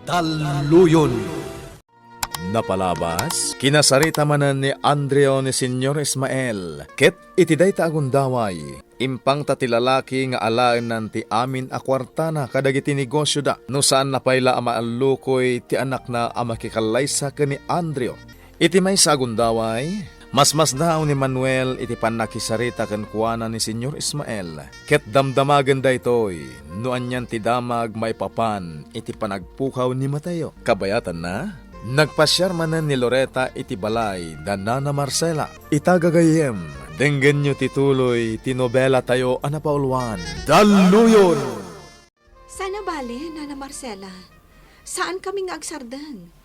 Daluyon. Napalabas, kinasarita manan ni Andreo ni Senyor Ismael, ket itiday ta agundaway, impang tatilalaki nga alaan nan ti amin a kwartana kadagiti negosyo da, no saan napayla ama alukoy ti anak na amakikalaysa ka ni Andreo. Iti may sa agundaway, mas daw ni Manuel iti panakisarita ken kuana ni Senyor Ismael. Ket damdamagan da itoy, noan yan ti damag may papan iti panagpukaw ni Mateo. Kabayatan na, nagpasyar manan ni Loreta iti balay da Nana Marcela. Itagagayem, denggen nyo tituloy, tinobela tayo anapauluan. Daluyon! Sana bale, Nana Marcela. Saan kami nga agsardan?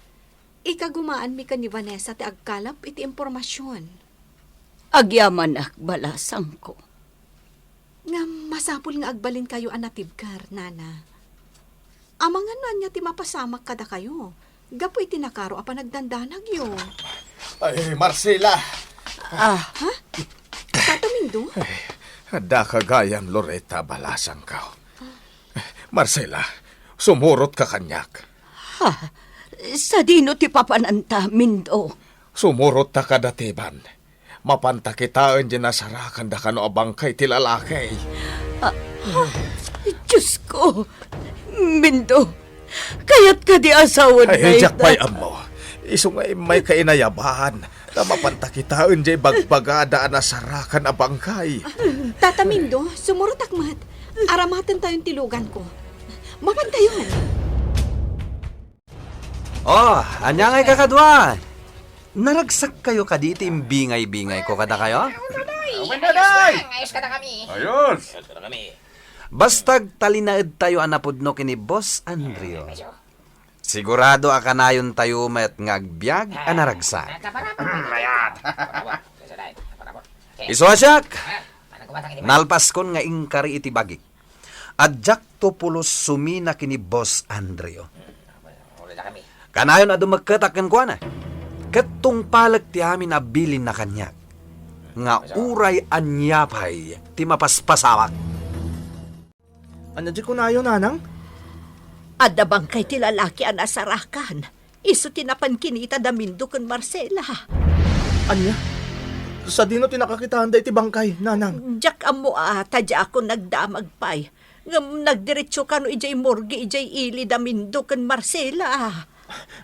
Ikagumaan mi ka ni Vanessa ti agkalap iti impormasyon. Agyaman balasang ko. Nga masapul nga agbalin kayo anatibkar, Nana. Amangan na niya ti mapasamak kada kayo. Gapoy tinakaro apa nagdandanag yo. Ay, Marcela! Ah, Ha? Tatamindo? Da kagayam Loreta balasang ka. Marcela, sumurot ka kanyak. sa dino ti papananta, Mindo. Sumurot ta kadatiban. Mapantakitaan dyan nasarakan da kano abangkay ti lalaki. Diyos ko, Mindo, kaya't ka di asawan na Ay, jak pa'y amo. Isungay may kainayabahan na mapantakitaan dyan bagbagada nasarakan abangkay. Tatamindo, sumurot akmat. Aramatan tayong tilugan ko. Mapantayon. Oh, anyangay kakadwa. Naragsak kayo kaditi imbingay-bingay ko kada kayo? Ayos ka na kami. Ayos! Ayos ka na kami. Bastag talinaed tayo anapudno kini Boss Andrio. Sigurado akanayon tayo met ngagbyag anaragsak. Iso asyak, nalpas kon nga ingkari iti bagik. Adjak to pulos sumina kini Boss Andrio. Ulit na kami. Kanayon adu magkatakan ko na. Katong palag ti amin abilin na kanyak. Nga uray anyapay ti mapaspasawak. Ano di ko na yun, Nanang? Adabang kay ti lalaki ang asarakan. Iso tinapan kinita da Mindo ken Marcela. Anya? Sa dino tinakakitaan da iti bangkay, Nanang. Diyak amo tadya ako nagdamag pay. Ngam nagdiretso ka no ijay morgi ijay ili da Mindo ken Marcela.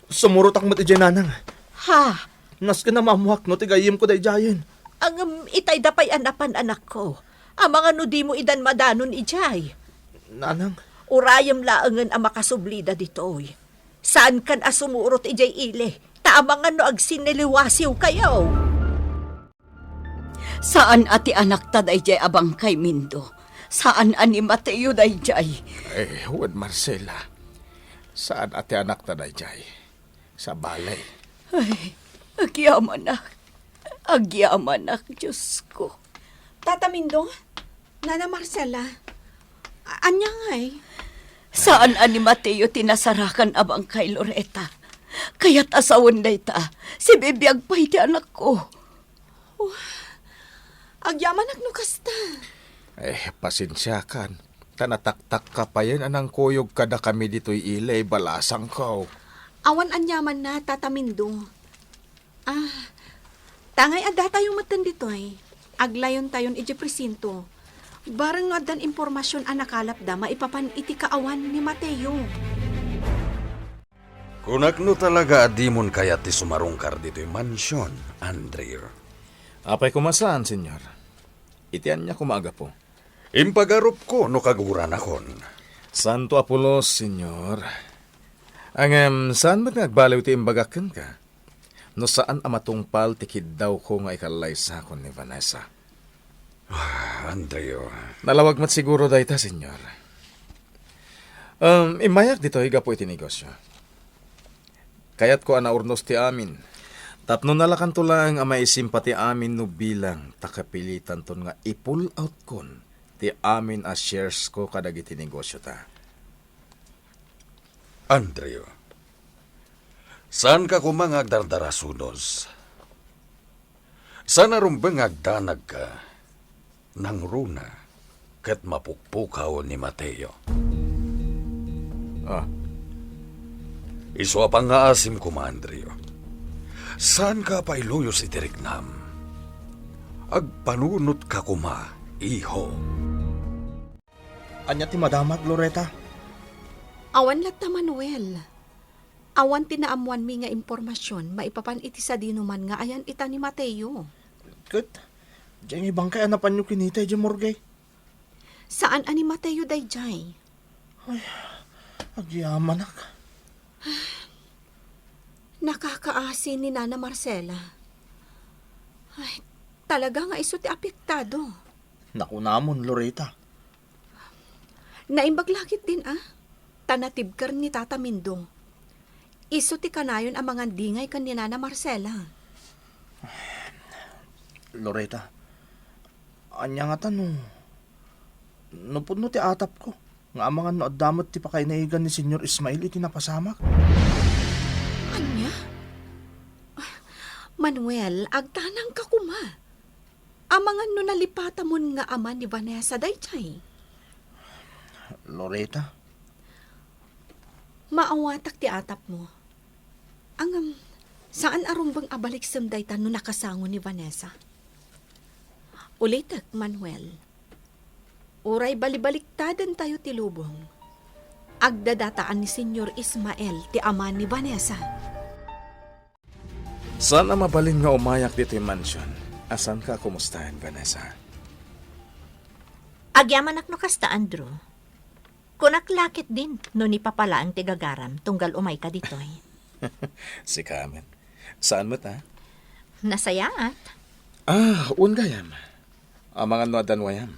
Sumurot ak mat ijay, Nanang. Ha? Nas ka na mamuhak no, tigayim ko da ijayin. Ang itay da pay anapan anak ko. Ang mga nudi mo idan madanon ijay. Nanang, Urayam laangan ang makasublida ditoy. Saan kan asumurot ijay ili? Taamangan no agsiniliwasiw kayo. Saan ati anak ta dayjay abang kay Mindo? Saan ani Mateo dayjay? Eh, huwag Marcela. Saan ati anak na dayjay? Sa balay. Ay, agyamanak. Agyamanak, Diyos ko. Tatamindo, Nana Marcela. Anya ngay? Saan ani Mateo tinasarakan abang kay Loreta? Kaya't asawan na ita, si bibiyag pa iti anak ko. Agyaman no kasta. Eh, pasensya kan. Tanataktak ka pa yan anang kuyog kada kami dito'y ilay balasang ko. Awan anyaman na, Tatamindo. Tangay adda tayong matan ditoy. Aglayon tayon iti presinto. Barang nga dan impormasyon anakalap da, maipapan iti kaawan ni Mateo. Kunakno talaga adimon kaya ti sumarungkar dito'y mansyon, Andrew. Apay kumasaan, senyor? Itian niya kumaga po. Impagarup ko no kaguran akon. Santo Apolos, senyor. Ang saan ba't nagbaliw ti imbagakan ka? No saan amatungpal tikid daw ko nga ikalay sa akon ni Vanessa? Andrew, Nalawag mat siguro dahi ta, senyor. Imayak dito higa po iti negosyo. Kaya't ko anaurnos ti amin. Tapno nalakan to lang ang maisimpati amin no bilang takapilitan ton nga i-pull out kon ti amin as shares ko kadagiti negosyo ta. Andrew, saan ka kumangag dardarasunos? Sana rumbeng agdanag ka ng runa ket mapukpukaw ni Mateo. Iso pa nga asim ko, Andrio. Saan ka pa iluyos itiriknam? Agpanunot ka kuma, iho. Anya ti madamat, Loretta. Awan lat ta Manuel. Awan tinaamuan mi nga impormasyon, maipapan iti sa dinuman nga ayan ita ni Mateo. Kat, diyan ibang kay anapan nyo kinita, diyan morgay. Saan ani Mateo dayjay? Agyaman ak. Nakakaasi ni Nana Marcela. Ay, talaga nga iso ti apektado. Naku namon, Loretta. Naimbaglakit din Tanatibkar ni Tata Mindo. Iso ti kanayon ang mga dingay kan ni Nana Marcela. Loretta, anya nga tanong. Nupod no ti atap ko. Nga amangan no adamot ti pakainaigan ni Senyor Ismail iti napasamak. Anya? Manuel, agtanang ka kuma. Amangan no nalipata mo nga ama ni Vanessa dayjay. Loretta, Maawatak ti atap mo. Saan arumbang abalik samdaytan no nakasango ni Vanessa? Ulitak, Manuel. Uray balibaliktadan tayo ti lubong. Agdadataan ni Senyor Ismael ti ama ni Vanessa. Saan na mabalin nga umayak dito yung mansion? Asan ka kumustahin, Vanessa? Agyaman no kasta, Andrew. Kunaklakit din no ni papala ang tigagaram tunggal umay ka ditoy. Si Carmen. Saan mo ta? Nasayaat. Un gayam. Amangan no adan wayam.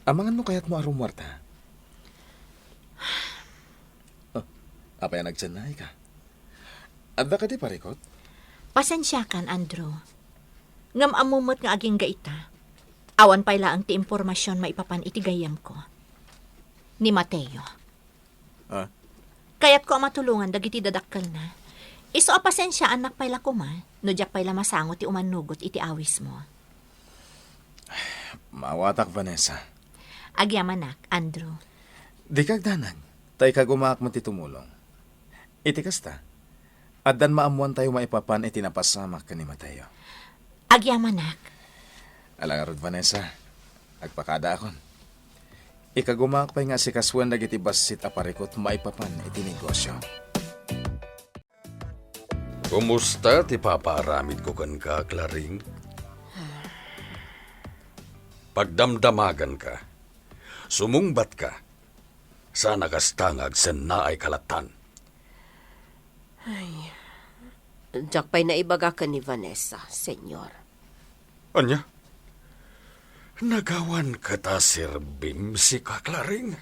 Amangan no kayat mo arumwarta. Apa yan nagtsanay ka? Adda ka di parikot? Pasensya kan, Andrew. Ngam amumot nga aging gaita. Awan pa'y laang ti impormasyon maipapan itigayam ko. Ni Mateo. Kaya't ko matulungan dagiti dadakkel na. Iso a pasensya anak payla ko ma, no jak payla masangot ti umanugot iti awis mo. Mawatak, Vanessa. Agyamanak, Andrew. Di kag danag. Tay kag umaak mo ti tumulong. Iti kasta. Addan maamuan tayo maipapan iti napasamak ka ni Mateo. Agyamanak. Alangarod, Vanessa. Agpakada akon. Ikagumak pa nga si Kaswan dagiti basit aparikot maipapan iti negosyo. Kumusta ti paparamid ko kan ka, Claring? Pagdamdamagan ka, sumungbat ka, sana kastangag sen na ay kalatan. Diyak pa'y naibaga ka ni Vanessa, senyor. Anya? Nagawan ka ta, Sir Bim, si Kaklaring.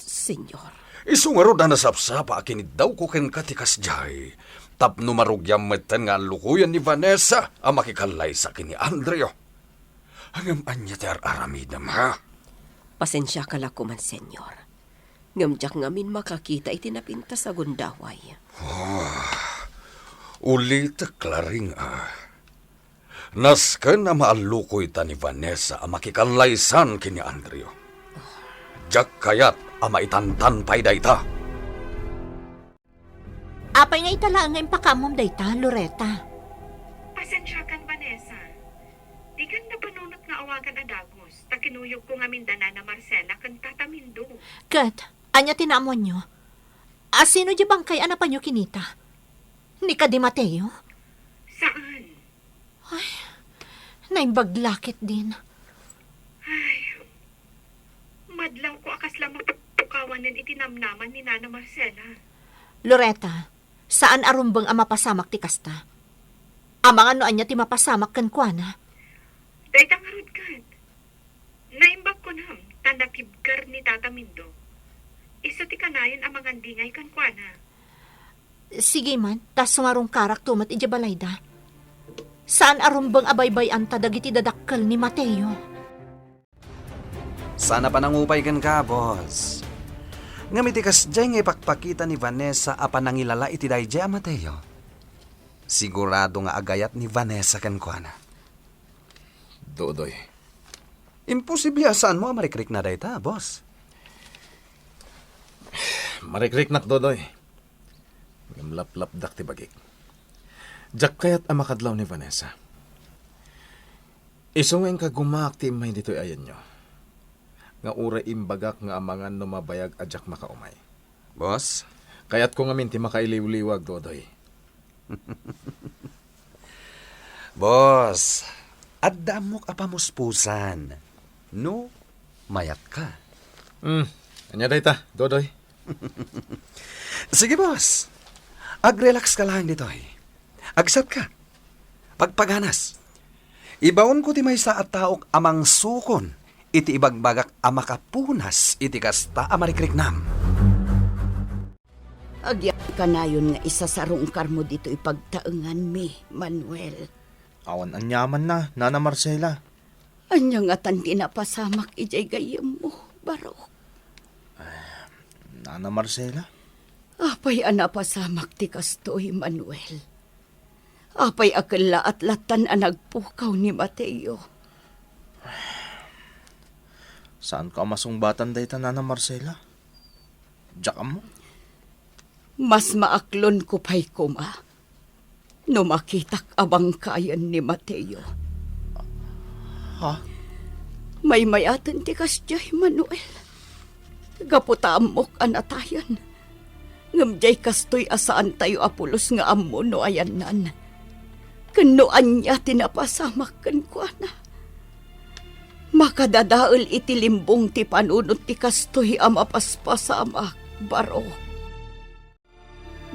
Senyor. Isungaro na nasapsapa akin daw ko ken katikas jay. Tapno marugyam metten nga lukuyan ni Vanessa ang makikalay sa akin ni Andreo. Hangam anya ter aramidam, ha? Pasensya ka lang kuman, senyor. Ngamjak ngamin makakita itinapinta sa gundaway. Ulit, Klaring, Nasken na maalukoy ta ni Vanessa ang makikalaysan kini Andreo. Jak kayat ang maitantan pa'y dayta. Apay nga itala nga impakamom dayta, Loretta. Pasensya kan, Vanessa. Di kan napanunot nga awagan adagos. Takinuyog ko nga mindana na Marcela kan Tata Mindo. Kat, anya tinamon nyo? Sino di bang kay anapan nyo kinita? Ni ka di Mateo? Saan? Naimbaglakit din. Madlaw ko akas lamang pukawan ng itinamnaman ni Nana Marcela. Loretta, saan arumbang ang mapasamak ti kasta? Amang ano anya ti mapasamak kan kuana? Daytang harod kan. Naimbag ko nam, tanakibgar ni Tata Mindo. Iso ti kanayon ang mga dingay kan kuana. Sige man, tas sumarong karak tumat ijabalayda. Saan arumbang abaybay anta dagiti dadakkel ni Mateo? Sana pa nangupay kan ka, boss. Ngamitikas dyan nga ipakpakita ni Vanessa apa nangilala iti dayjay Mateo. Sigurado nga agayat ni Vanessa kan kuana. Dodoy. Imposible saan mo marikrik na dayta, boss. Marikrik-nak, Dodoy. Ngamlap-lap-dak ti bagik. Jak kayat amakadlaw ni Vanessa. Isungeng kagumak ti imay dito'y ayan nyo. Nga ura imbagak nga amangan no mabayag ajak makaumay. Boss? Kayat ko ngamin ti makailiw-liwag, Dodoy. Boss, adda mo kapamuspusan. No, mayat ka. Anya dayta, Dodoy. Sige, boss. Ag-relax ka lang ditoy. Agsat ka. Pagpaganas. Ibaon ko ti may sa at taok amang sukon. Iti ibagbagak amakapunas. Iti kasta amarikrik-nam. Agyan ka na yun nga isa sa rungkar mo dito ipagtaengan mi, Manuel. Awan anyaman na, Nana Marcela. Anya nga tan tinapasamak ijay gayam mo, Barok. Nana Marcela? Apay anapasamak ti kastoy, Manuel. Apay akala at latan ang nagpukaw ni Mateo. Saan ka masungbatan dayta, Nana Marcela? Diyak mo? Mas maaklon ko pa'y kuma. No makitak abang kayan ni Mateo. Ha? May mayatan ti kasjay, Manuel. Gaputamok anatayan. Ngamjay kastoy asaan tayo apulos nga amo no ayanan. Kanoan niya tinapasamak kan kwa na. Makadadaol iti limbong ti panunot ti kastoy amapaspasamak, Baro.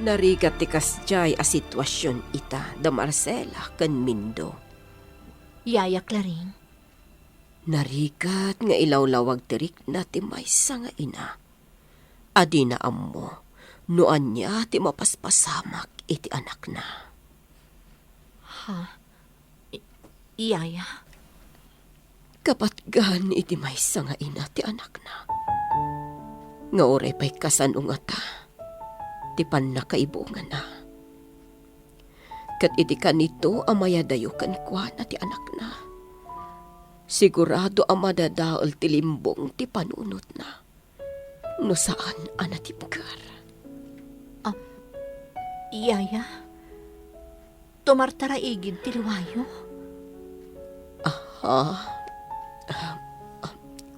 Narigat ti kasjay a sitwasyon ita da Marcela ken Mindo. Yaya Claring, Narigat nga ilawlawag tirik na ti maysa nga ina. Adi na ammo, noan niya ti mapaspasamak iti anak na. Yaya, Kapatgan iti maysa nga ina ti anak na. Nga oray pa'y kasanong ata, ti panakaibungan na. Kat iti kanito amayadayo kan kwa na ti anak na. Sigurado amadadaol ti limbong ti panunot na. No saan anatibgar. Yaya, tumartaraigid ti luwayo.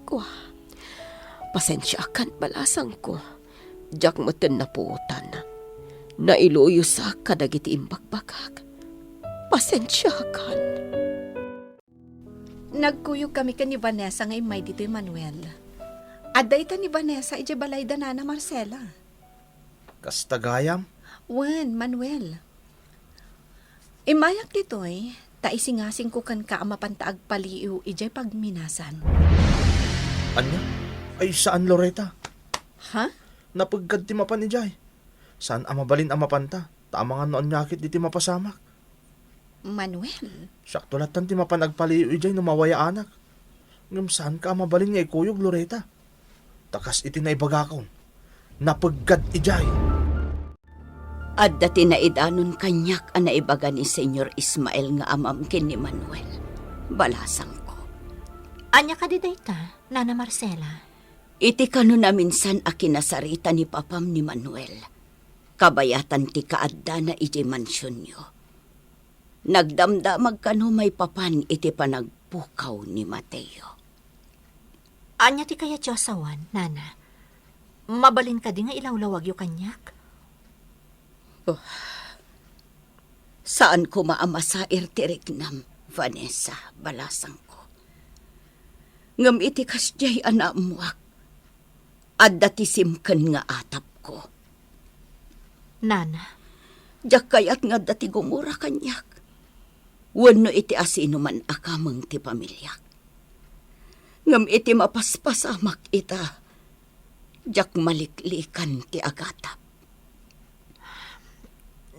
Kwa, pasensya kan balasang ko. Diyak matan na puutan. Nailuyo sa kadagiti imbagbagag. Pasensya kan. Nagkuyog kami ka ni Vanessa ngay may dito'y Manuel. Adayta ni Vanessa ije balay da Nana Marcela. Kastagayam? Wen, Manuel. Imayak dito'y, taisingasing ko kan ka amapantaag paliw ije pagminasan. Anya? Ay, saan Loreta? Ha? Napagkad ti mapan ni Jay. Saan amabalin amapanta? Tamangan noon nyakit di ti mapasamak. Manuel? Sakto latan ti mapan agpaliw ijay no mawaya anak. Ngam saan ka amabalin nga ikuyog Loreta? Takas iti naibagakon. Napagkad ijay. At dati na idanon kanyak ang naibaga ni Senyor Ismael nga amamkin ni Manuel. Balasang ko. Anya ka di dayta, Nana Marcela. Iti kano na minsan a kinasarita ni Papam ni Manuel. Kabayatan ti kaadda na iti mansyon nyo. Nagdamdamag kano may papan iti panagpukaw ni Mateo. Anya ti kaya Diyosawan, Nana. Mabalin ka di nga ilawlawag yu kanyak. Saan ko maamasair ti Regnam, Vanessa, balasang ko. Ngam iti kasjay anaamuak. Adda ti simken nga atap ko. Nana, Diyak kayat nga dati gumura kanyak. Wano iti asino man akamang ti pamilyak. Ngam iti mapaspasamak ita. Diyak maliklikan ti agatap.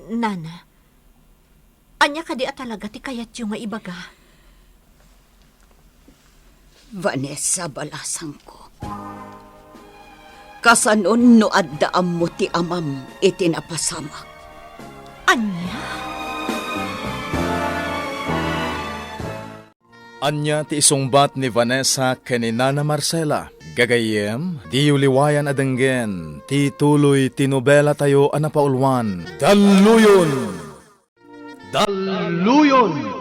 Nana, anya ka di talaga ti kayat yu nga ibaga. Vanessa, balasang ko. Kasanon no addaam mo ti amam iti napasamak. Anya? Anya ti isungbat ni Vanessa ken ni Nana Marcela. Gagayem, di uliwayan adenggen, ti tuloy tinobela tayo anapaulwan. Daluyon! Daluyon!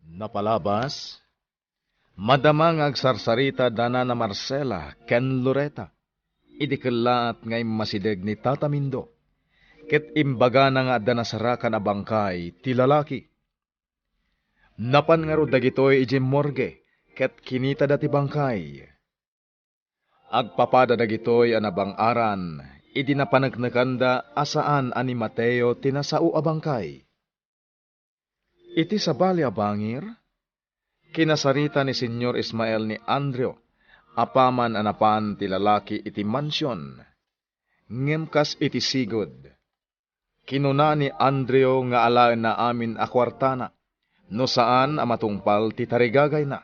Napalabas, madamang agsarsarita dana na Marcela ken Loreta. Idikelaat ngay masideg ni Tata Mindo. Ket imbaga na nga danasarakan a bangkay ti lalaki. Napan nga ro dagitoy iji morgue, ket kinita dati bangkay. Agpapada dagitoy anabang aran, idi napanagnakanda asaan ani Mateo tinasao a bangkay. Iti sabali a bangir, kinasarita ni Senyor Ismael ni Andreo, apaman anapan ti lalaki iti mansyon. Ngemkas iti sigod. Kinuna ni Andreo nga alaan na amin a kwartana, no saan amatungpal ti tarigagay na.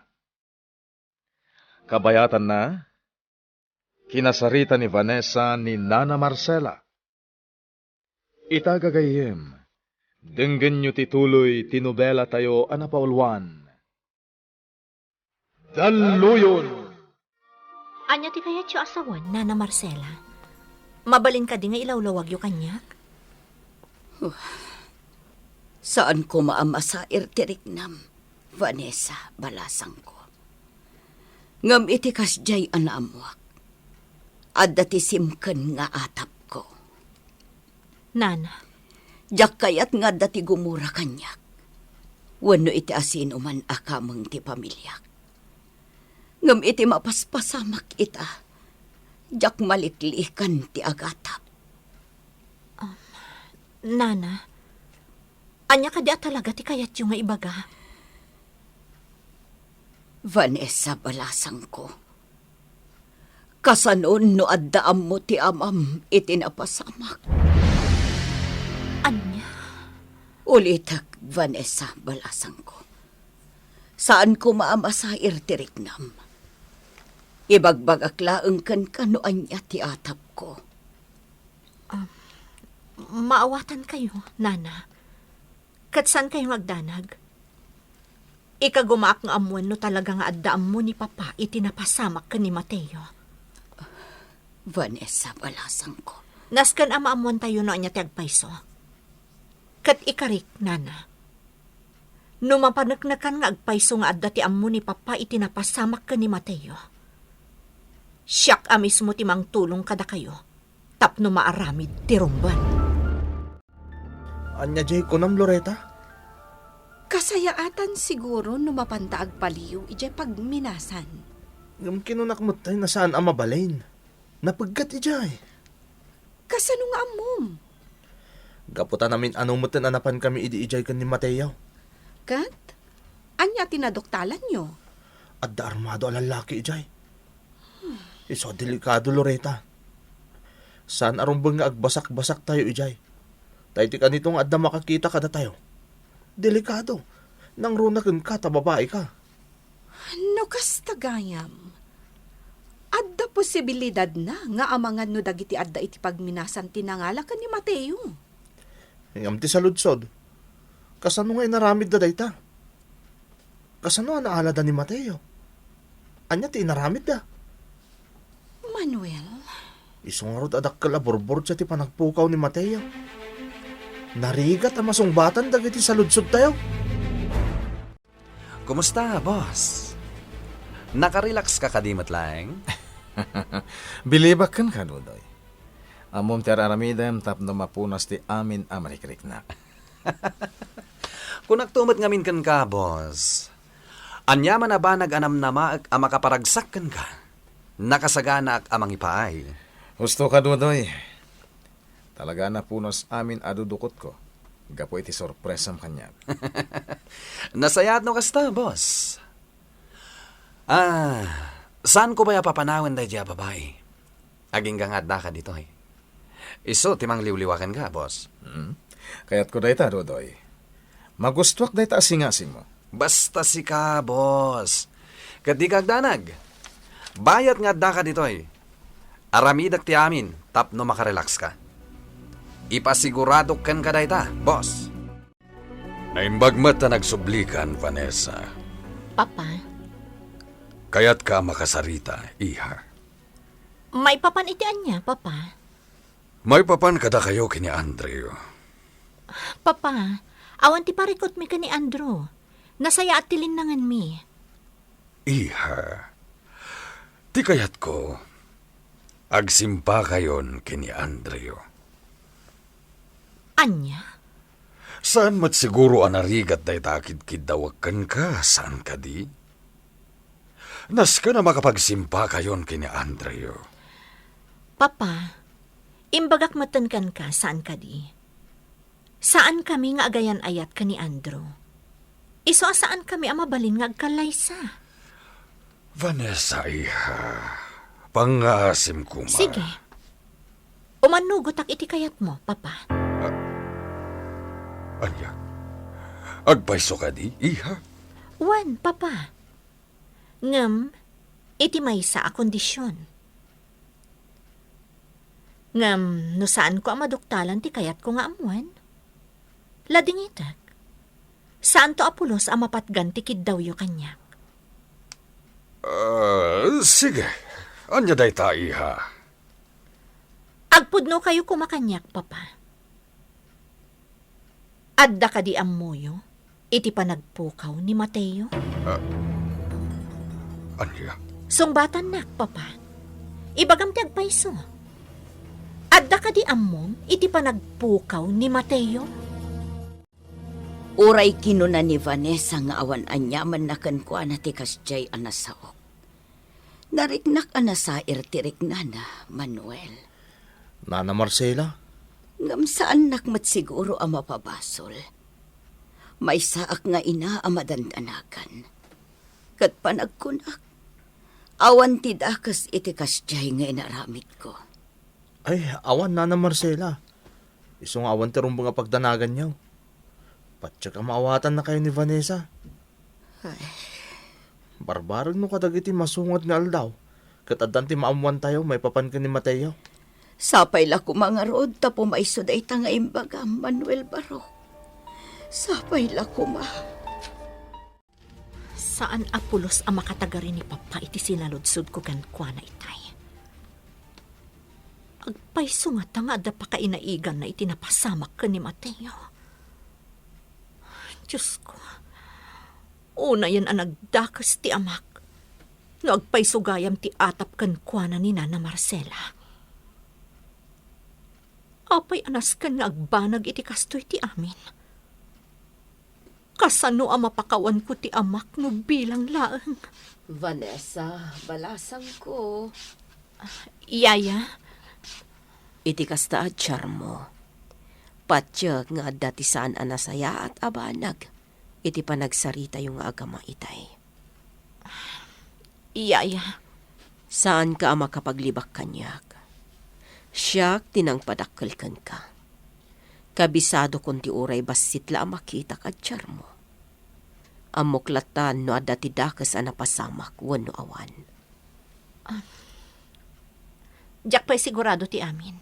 Kabayatan na, kinasarita ni Vanessa ni Nana Marcela. Itagagayem, denggen nyo tituloy tinobela tayo anapaulwan. Daluyon! Anya ti kaya tiyo asawan, Nana Marcela? Mabalin ka di nga ilawlawag yu kanyak? Saan ko maamasa irtiriknam, Vanessa, balasang ko. Ngam iti kasjay anamwak. Adda ti simken nga atap ko. Nana, Jak kayat nga dati gumura kanyak. Wano iti asino man akamang ti pamilyak. Ngam iti mapaspasamak ita. Jak maliklikan ti agatap. Nana, anya ka di talaga ti kayat yung nga ibaga? Vanessa, balasang ko. Kasanon no addaam mo ti amam iti napasamak. Anya? Ulitak, Vanessa, balasang ko. Saan ko maamasa irtiriknam? Ibagbagaklaeng kan kanoan niya ti atap ko. Maawatan kayo, Nana. Kat saan kayo magdanag? Ikagumaak nga amuan no talaga nga addaam mo ni Papa itinapasamak ka ni Mateo. Vanessa, balasang ko. Naskan ama amuan tayo no anya ti agpayso. Kat ikarik, Nana. No mapanagnakan nga agpayso nga adda ti ammo ni Papa itinapasamak ka ni Mateo. Siyak a mismo ti mang tulong kada kayo. Tapno maaramid ti rumban. Anya jay kunam, Loreta? Kasayaatan siguro no mapantaag paliw ijay pagminasan. Ngam kinunak mo tayo na saan ang mabalain. Napagkat ijay. Kasano nga amom? Gaputan namin anong mo tinanapan kami ijay kan ni Mateo. Kat? Anya tinadoktalan nyo? Adda armado ang lalaki ijay. Iso delikado, Loreta. Saan arumbang nga agbasak-basak tayo ijay? Tayo ti kanito nga adda makakita kada tayo. Delikado. Nang runakin ka, tababae ka. No kastagayam. Adda posibilidad na nga amangan no dagiti adda iti pagminasan tinangala ka ni Mateo. Ngam ti saludsod. Kasano nga inaramid da dayta? Kasano nga naalada ni Mateo? Anya ti inaramid da? Manuel, Isungarod adak kalaborbor sa ti panagpukaw ni Mateo. Narigat ang masungbatan dagiti saludsod tayo. Kumusta, boss? Nakarelax ka kadimat lang? Bilibak kan ka, Dudoy. Amom ti araramidem tapno mapunas ti amin amarikrik na. Kung nagtumot ngamin kan ka, boss. Anya man na ba nag-anam na maag makaparagsak kan ka? Nakasagana ak amang ipaay. Gusto ka, Dudoy. Talaga na punos amin adudukot ko. Gapo iti sorpresam kanya. Nasayat no kasta, boss. Saan ko ba papanawin dahi diya babae? Aging gangadda ka dito eh. Iso, timang liwliwakan ka, boss. Kaya't ko dayta, Dudoy. Magustuak dayta asing-asing mo. Basta si ka, boss. Kadi kagdanag. Bayat nga da ka dito eh. Aramidak ti amin, tapno makarelax ka. Ipasigurado ken ka dayta, boss. Naimbagmat na nagsublikan, Vanessa. Papa, Kaya't ka makasarita, iha. may papanitian niya, Papa. May papan kada kayo kini Andreo. Papa, awan ti parikot mi ka ni Andrew. Nasaya at tilinangan mi. Iha. Ti kayat ko, agsimpa kayon kini Andreo. Anya? Saan mat siguro anarigat day takid dawakan ka, saan ka di? Nas ka na makapagsimpa kayon kini Andreo. Papa, imbagak matankan ka, saan ka di? Saan kami nga agayan ayat ka ni Andrew? Iso saan kami amabalin nga agkalaysa? Vanessa, iha. Pangasim ko ma. Sige. Umanugot ak iti kayat mo, Papa. Anya? Agpaiso ka di, iha? Wan, Papa. Ngam, iti maysa a kondisyon. Ngam, no saan ko amaduktalan ti kayat ko nga amuan? Lading itak. Saan to apulos a mapatgan ti kiddawyo kanya? Sige. Anya day ta, iha? Agpudno kayo kumakanyak, Papa. Adda ka di ammoyo, iti panagpukaw ni Mateo. Anya? Sungbatan nak, Papa. Ibagam ti agpaiso. Adda ka di ammom, iti panagpukaw ni Mateo. Uray kinuna ni Vanessa nga awan anyaman na kankwa na ti kasjay anasaok. Nariknak anasair tirik nana, Manuel. Nana Marcela, Ngam saan nakmat siguro ang mapabasol. May saak nga ina ang madandanakan. Kat panagkunak, awan ti dakas iti kasjay nga inaramit ko. ay awan Nana Marcela. Iso nga awan ti rumbang nga pagdanagan niyaw. Patsyak ang maawatan na kayo ni Vanessa. Barbarag no kadag iti masungot nga aldaw. Katadan ti maamuan tayo, may papan ka ni Mateo. Sapay la ko mga rood, tapo maiso da ita nga imbaga, Manuel Baro. Sapay la ko ma. Saan apulos ang makatagari ni Papa iti sinaludsod ko kankwa na itay? Agpaiso nga tanga da pa kainaigan na itinapasamak ka ni Mateo. Diyos ko, una yan ang nagdakas ti amak. Nagpaisugayam ti atap kankwa na ni Nana Marcela. Apay anas ka nga agbanag iti kastoy ti amin. Kasano ang mapakawan ko ti amak no bilang laeng. Vanessa, balasang ko. Yaya, Iti kasta at charmo. Patsyag nga dati saan anasaya at abanag. Iti panagsarita yung agama itay. Yaya, Saan ka makapaglibak kanyak? Siyak tinang padakkel kan ka. Kabisado kun ti uray basit la makita ka charmo. Amuklatan no adati dakas anapasamak wano awan. jak pa'y sigurado ti amin.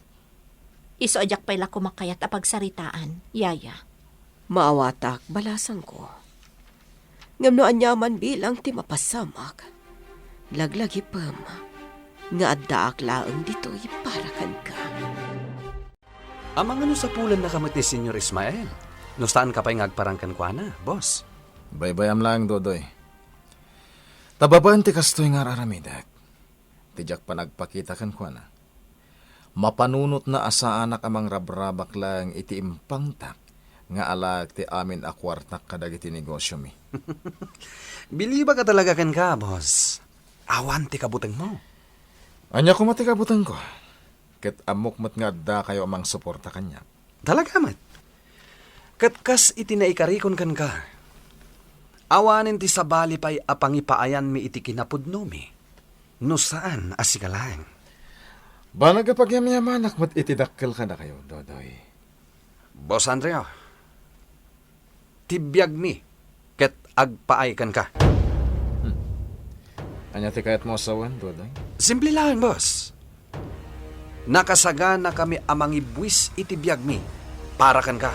Iso ajak pa'y lako makayat a pagsaritaan, yaya. Maawatak balasang ko. Ngam no anyaman bilang ti mapasamak. Laglagi pam. Nga addaak laeng dito'y para kan ka. Amang ano sa pulan na kamot ni Senyor Ismael? No saan ka pa'y ngagparangkan kwa na, boss? Baybayam lang, Dodoy. Tababaan ti kastoy nga raramidak. Tijak pa nagpakita kan kwa na. Mapanunot na asa anak amang rabrabak lang iti impangtak nga alag ti amin akwartak kadag iti negosyo mi. Biliba ka talaga kan ka, boss. Awan ti kabuteng mo. Anya ko matikabutan ko. Ket amok mat nga da kayo amang suporta kanya. Talaga mat. Katkas iti naikarikon kan ka. Awanin ti sabali pa'y apangipaayan mi iti kinapudno mi. No saan asikalang. Ba nagapagyamyamanak mat itidakkel ka na kayo, Dodoy. Boss Andrea, tibiyag mi, ket agpaay kan ka. Anya ti kayat mo asawan, Dodoy? Simple lang, boss. Nakasaga na kami amang ibwis itibiyag mi, para kan ka.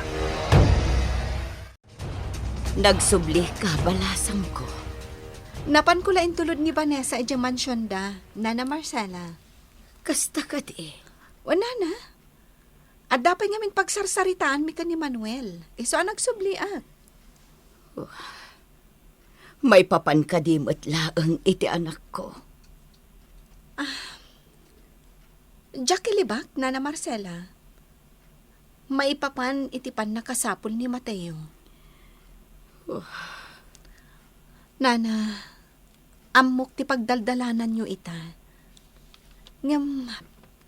Nagsubli ka, balasang ko. Napan ko lain tulod ni Vanessa ija mansyon da, Nana Marcela. Kasta ka di. Wala na. At dapat ngamin pagsarsaritaan mi ka ni Manuel. Iso ang nagsubliak. May papankadimot laang iti anak ko. Jackie Libak, Nana Marcela. Maipapan itipan na kasapol ni Mateo. Nana, amok ti pagdaldalanan nyo ita. Ngam,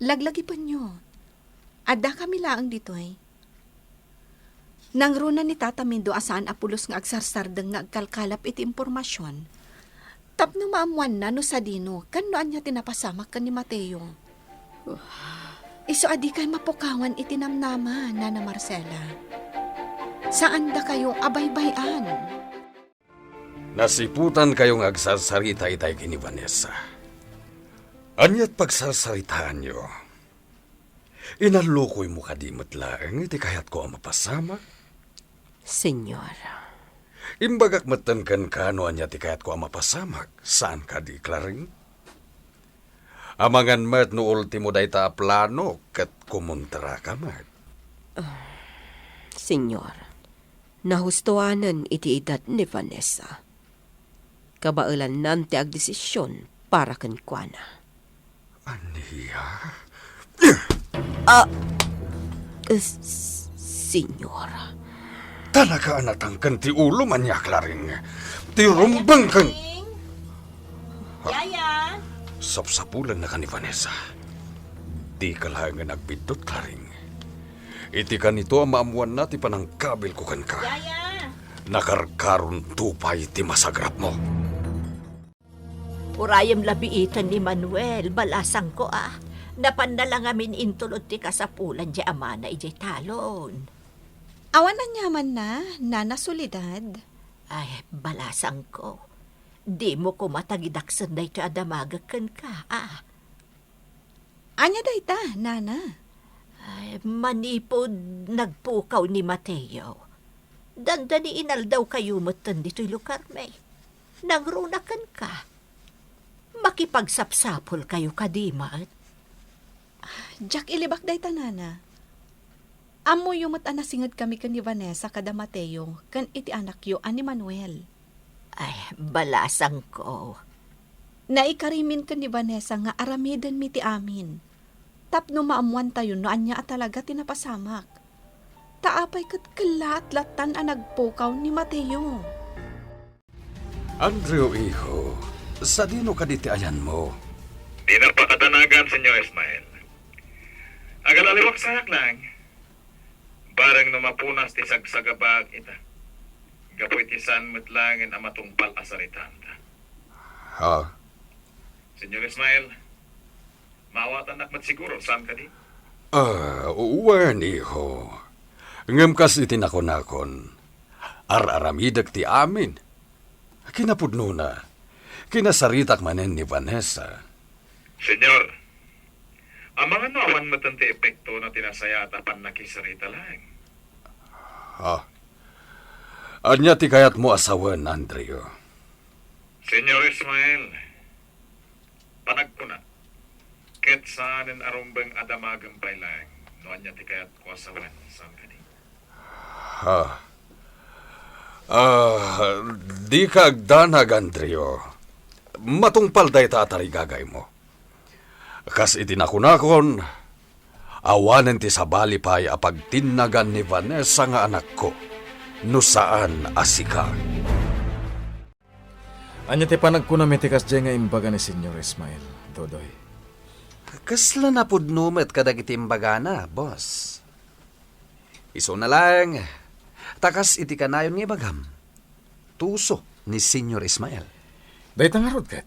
laglagi pa nyo. Ada kami laang dito eh. Nangruna ni Tata Mindo asaan apulos nga agsarsardeng nga agkalkalap iti impormasyon. Tapno maamuan na no sa dino, kanoan niya tinapasamak ka ni Mateo. Iso adi kay mapukawan iti namnama, Nana Marcela. Saan da kayong abaybayan? Nasiputan kayong agsarsarita itay kini Vanessa. Anya't pagsarsaritaan nyo. Inalukoy mo kadimot laeng, iti kayat ko ang mapasama. Senyor, Imbagak matankan ka no anya ti kayat ko ang mapasamak. Saan ka di klaring? Amangan mat no ultimo day ta plano kat kumuntra ka mat. senyor, nahustuanan iti edad ni Vanessa. Kabailan nanti ag desisyon para kenkwana. Aniya? Senyor, Talaga anatangkan ti ulo man niya, klaring. Ti rumbang kan... Yaya! Sapsapulan na ka ni Vanessa. Di ka lang nga nagbidot, klaring. Iti ka nito ang maamuan na ti panangkabil ko kan ka. Yaya! Nakarkaron tupay ti masagrap mo. Urayam labiitan ni Manuel, balasang ko Napandala ngamin intulot ti kasapulan di amana ijay talon. Awan na nyaman na, Nana Soledad. Ay, balasang ko. Di mo ko matagidaksan na ito adamagakan ka, Anya dayta, Nana. Ay, manipod nagpukaw ni Mateo. Dandani inal daw kayo matan dito'y lugar may. Nangrunakan ka. Makipagsapsapol kayo kadimat. Jack ilibak dayta, Nana. Amo yumot anasingad kami kan ni Vanessa kada Mateo, kan iti anak yo ani Manuel. Ay, balasang ko. Naikarimin kan ni Vanessa nga aramidan mi ti amin. Tapno maamuan tayo no anya at talaga tinapasamak. Taapay kat kalat-latan ang nagpukaw ni Mateo. Andrew, iho, sa dino ka ditiayan mo? Di na pakatanagan, Senyor Ismael. Agalaliwak sayak lang. Barang na mapunas ti sagsagabag ita. Gapoy ti san metlangin ang matungpal asaritan ta. Ha? Senyor Ismael, maawatan nakmat siguro saan ka di? Uwan, iho. Ngam kas itinakon-akon. Araramidag ti amin. Kinapudno na. Kinasaritak manen ni Vanessa. Senyor, ang mga nawan matante epekto na tinasaya at apan nakisarita lang. Ha? Anya ti kayat mo asawan, Andrea? Senyor Ismael, panag ko na. Ket saan arumbang adamagang pailang no anya ti kayat ko asawan saan ka di? Ha? Di ka agdanag, Andrea. Matungpal day tatarigagay mo. Kas itinakunakon, awanen ti sabali pa'y apagtinagan ni Vanessa nga anak ko, no saan asika. Anya ti panagkunam iti kasdya nga imbaga ni Senyor Ismael, Dodoy. Kasla na pudnumet kadag iti imbagana, boss. Iso na lang, takas iti kanayon nga bagam. Tuso ni Senyor Ismael. Dahit nga rod kat.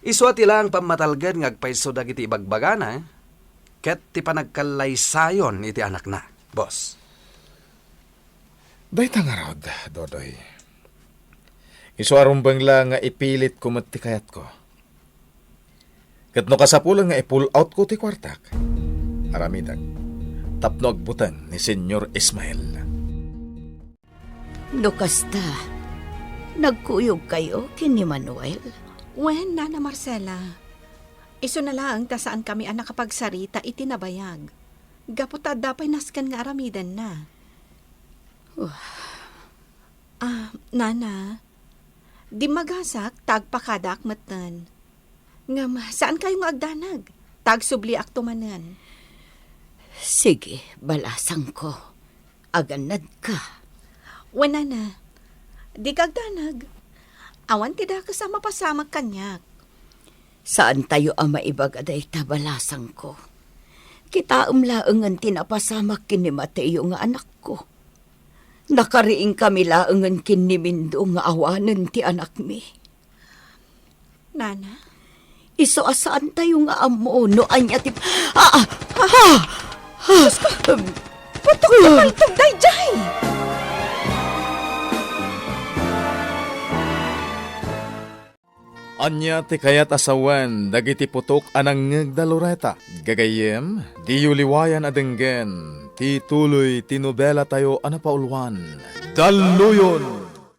Iso at ilang pamatalgan ngagpaiso dagiti ibagbagana, ket ti panagkalaysayon iti anak na, boss. Dahit nga rod, Dodoy. Iso arumbang lang nga ipilit kumot ti kayat ko. Kat no kasapulan nga i-pull out ko ti kwartak. Aramidag, tapno agbutan ni Senyor Ismael. No kasta, Nagkuyog kayo kini Manuel? Wen, Nana Marcela. Iso na lang ta saan kami ang nakapagsarita itinabayag. Gaputa dapay naskan nga aramidan na. Nana, di magasak tagpakadak matan. Ngam, saan kayo nga agdanag? Tagsubli ak tumanan. Sige, balasang ko. Aganad ka. Wen, Nana, di kagdanag. Awan tida kasama pasamag kanyak. Saan tayo ang maibagaday tabalasang ko? Kita laengan tinapasamak kini Mateo nga anak ko. Nakariing kami laengan kini Mindo nga awanen ti anak mi. Nana? Iso asaan tayo nga amo no anya ti... Putok na paltog, dayjay! Anya ti kayat asawan, dagiti putok anang ngagdaloreta. Gagayem, di yuliwayan adenggen, ti tuloy tinobela tayo anapaulwan. Daluyon!